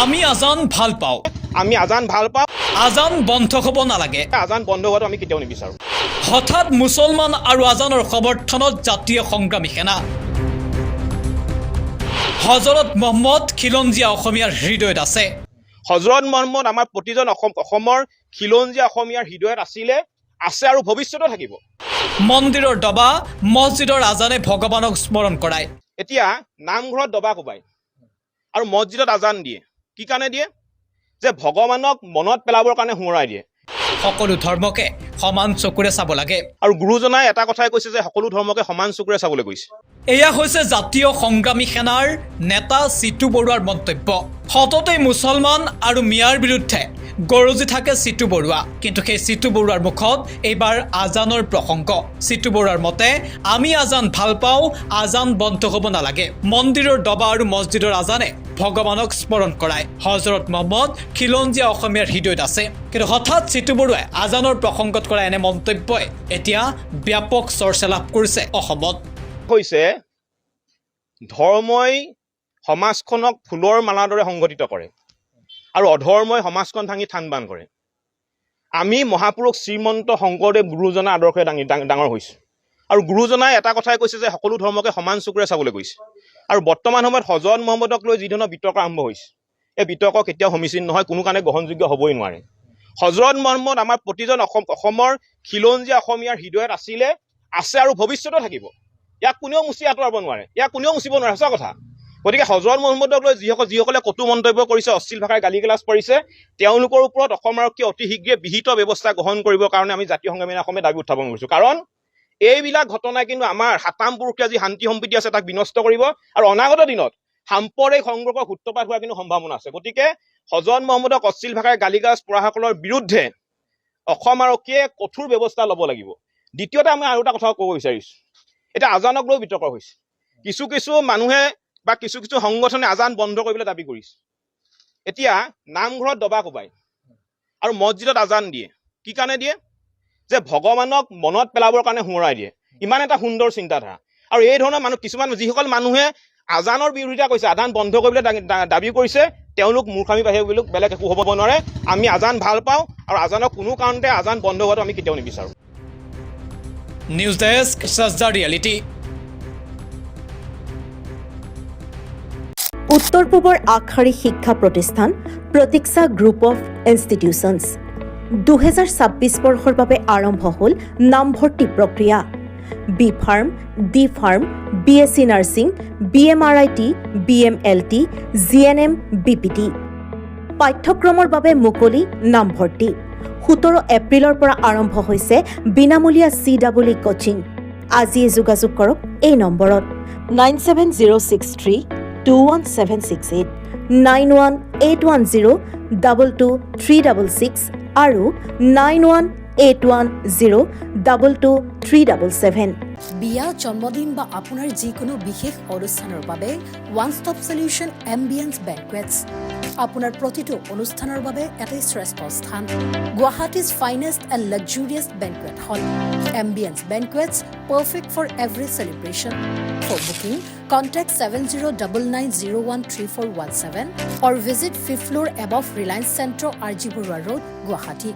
আমি আজান ভাল পাওঁ আমি আজান ভাল পাওঁ আজান বন্ধ হ'ব নালাগে আজান বন্ধ হোৱাটো আমি কেতিয়াও নিবিচাৰোঁ হঠাৎ মুছলমান আৰু আজানৰ সমৰ্থনত জাতীয় সংগ্ৰামী সেনা হজৰত মহম্মদ খিলঞ্জীয়া অসমীয়াৰ হৃদয়ত আছে হজৰত মহম্মদ আমাৰ প্ৰতিজন অসমৰ খিলঞ্জীয়া অসমীয়াৰ হৃদয়ত আছে আৰু ভৱিষ্যতে থাকিব মন্দিৰৰ দবা মছজিদৰ আজানে ভগৱানক স্মৰণ কৰায় এতিয়া নামঘৰত দবা কোবায় আৰু মছজিদত আজান দিয়ে কি কাৰণে দিয়ে যে ভগৱানক মনত পেলাবৰ কাৰণে সোঁৱৰাই দিয়ে সকলো ধৰ্মকে সমান চকুৰে চাব লাগে আৰু গুৰুজনাই এটা কথাই কৈছে যে সকলো ধৰ্মকে সমান চকুৰে চাবলৈ কৈছে এয়া হৈছে জাতীয় সংগ্ৰামী সেনাৰ নেতা চিতু বৰুৱাৰ মন্তব্য সততে মুছলমান আৰু মিয়াৰ বিৰুদ্ধে গৰজি থাকে চিতু বৰুৱা কিন্তু সেই চিতু বৰুৱাৰ মুখত এইবাৰ আজানৰ প্ৰসংগ চিতু বৰুৱাৰ মতে আমি আজান ভাল পাওঁ আজান বন্ধ হ'ব নালাগে মন্দিৰৰ দবা আৰু মছজিদৰ আজানে ভগৱানক স্মৰণ কৰায় হজৰত মহম্মদ খিলঞ্জীয়া অসমীয়াৰ হৃদয়ত আছে কিন্তু হঠাৎ চিতু বৰুৱাই আজানৰ প্ৰসংগত কৰা এনে মন্তব্যই এতিয়া ব্যাপক চৰ্চা লাভ কৰিছে অসমত হৈছে ধৰ্মই সমাজখনক ফুলৰ মালাৰ দৰে সংগঠিত কৰে আৰু অধৰ্মই সমাজখন ভাঙি থান বান কৰে আমি মহাপুৰুষ শ্ৰীমন্ত শংকৰদেৱ গুৰুজনাৰ আদৰ্শৰে ডাঙৰ হৈছোঁ আৰু গুৰুজনাই এটা কথাই কৈছে যে সকলো ধৰ্মকে সমান চকুৰে চাবলৈ কৈছে আৰু বৰ্তমান সময়ত হজৰত মহম্মদক লৈ যি ধৰণৰ বিতৰ্ক আৰম্ভ হৈছে এই বিতৰ্ক কেতিয়াও সমীচীন নহয় কোনো কাৰণে গ্ৰহণযোগ্য হ'বই নোৱাৰে হজৰত মহম্মদ আমাৰ প্ৰতিজন অসমৰ খিলঞ্জীয়া অসমীয়াৰ হৃদয়ত আছে আৰু ভৱিষ্যতে থাকিব ইয়াক কোনেও মুচি আঁতৰাব নোৱাৰে ইয়াক কোনেও মুচিব নোৱাৰে সঁচা কথা গতিকে হজৰত মহম্মদক লৈ যিসকলে কটু মন্তব্য কৰিছে অশ্লীল ভাষাৰ গালি গালাজ পাৰিছে তেওঁলোকৰ ওপৰত অসম আৰক্ষীয়ে অতি শীঘ্ৰে বিহিত ব্যৱস্থা গ্ৰহণ কৰিবৰ কাৰণে আমি জাতীয় সংগ্ৰামী অসমে দাবী উত্থাপন কৰিছোঁ কাৰণ এইবিলাক ঘটনাই কিন্তু আমাৰ সাতাম পুৰুষীয়া যি শান্তি সম্প্ৰীতি আছে তাক বিনষ্ট কৰিব আৰু অনাগত দিনত সাম্প্ৰদায়িক সংঘৰ্ষৰ সূত্ৰপাত হোৱাৰ কিন্তু সম্ভাৱনা আছে গতিকে হজৰত মহম্মদক অশ্লীল ভাষাৰ গালি গালাজ পৰাসকলৰ বিৰুদ্ধে অসম আৰক্ষীয়ে কঠোৰ ব্যৱস্থা ল'ব লাগিব দ্বিতীয়তে আমি আৰু এটা কথা ক'ব বিচাৰিছোঁ এতিয়া আজানক লৈ বিতৰ্ক হৈছে কিছু মানুহে বা কিছু সংগঠনে আজান বন্ধ কৰিবলৈ দাবী কৰিছে এতিয়া নামঘৰত দবা কোবায় আৰু মছজিদত আজান দিয়ে কি কাৰণে দিয়ে যে ভগৱানক মনত পেলাবৰ কাৰণে সোঁৱৰাই দিয়ে ইমান এটা সুন্দৰ চিন্তাধাৰা আৰু এই ধৰণৰ মানুহ কিছুমান যিসকল মানুহে আজানৰ বিৰোধিতা কৰিছে আজান বন্ধ কৰিবলৈ দাবী কৰিছে তেওঁলোক মূৰ্খামি বাহিৰে বেলেগ একো হ'ব নোৱাৰে আমি আজান ভাল পাওঁ আৰু আজানক কোনো কাৰণতে আজান বন্ধ হোৱাটো আমি কেতিয়াও নিবিচাৰোঁ নিউজ ডেস্ক সাজদা ৰিয়েলিটি উত্তৰ পূবৰ আগশাৰী শিক্ষা প্ৰতিষ্ঠান প্ৰতীক্ষা গ্ৰুপ অফ ইনষ্টিটিউচনছ 2026 বৰ্ষৰ বাবে আৰম্ভ হ'ল নামভৰ্তি প্ৰক্ৰিয়া B pharm D pharm BSc nursing BMRIT BMLT GNM BPT পাঠ্যক্ৰমৰ বাবে মুকলি নামভৰ্তি 17 এপ্ৰিলৰ পৰা আৰম্ভ হৈছে বিনামূলীয়া CWE কোচিং আজিয়ে যোগাযোগ কৰক এই নম্বৰত 97063 21768 9181022366 আৰু 9181022377 বিয়া জন্মদিন বা আপোনাৰ যিকোনো বিশেষ অনুষ্ঠানৰ বাবে one stop solution ambience banquets আপোনাৰ প্ৰতিটো অনুষ্ঠানৰ বাবে এটাই শ্ৰেষ্ঠ স্থান Guwahati's finest and luxurious banquet hall ambience banquets perfect for every celebration for booking contact 7099013417 or visit 5th floor above Reliance Centro RG Burwa Road, Guwahati.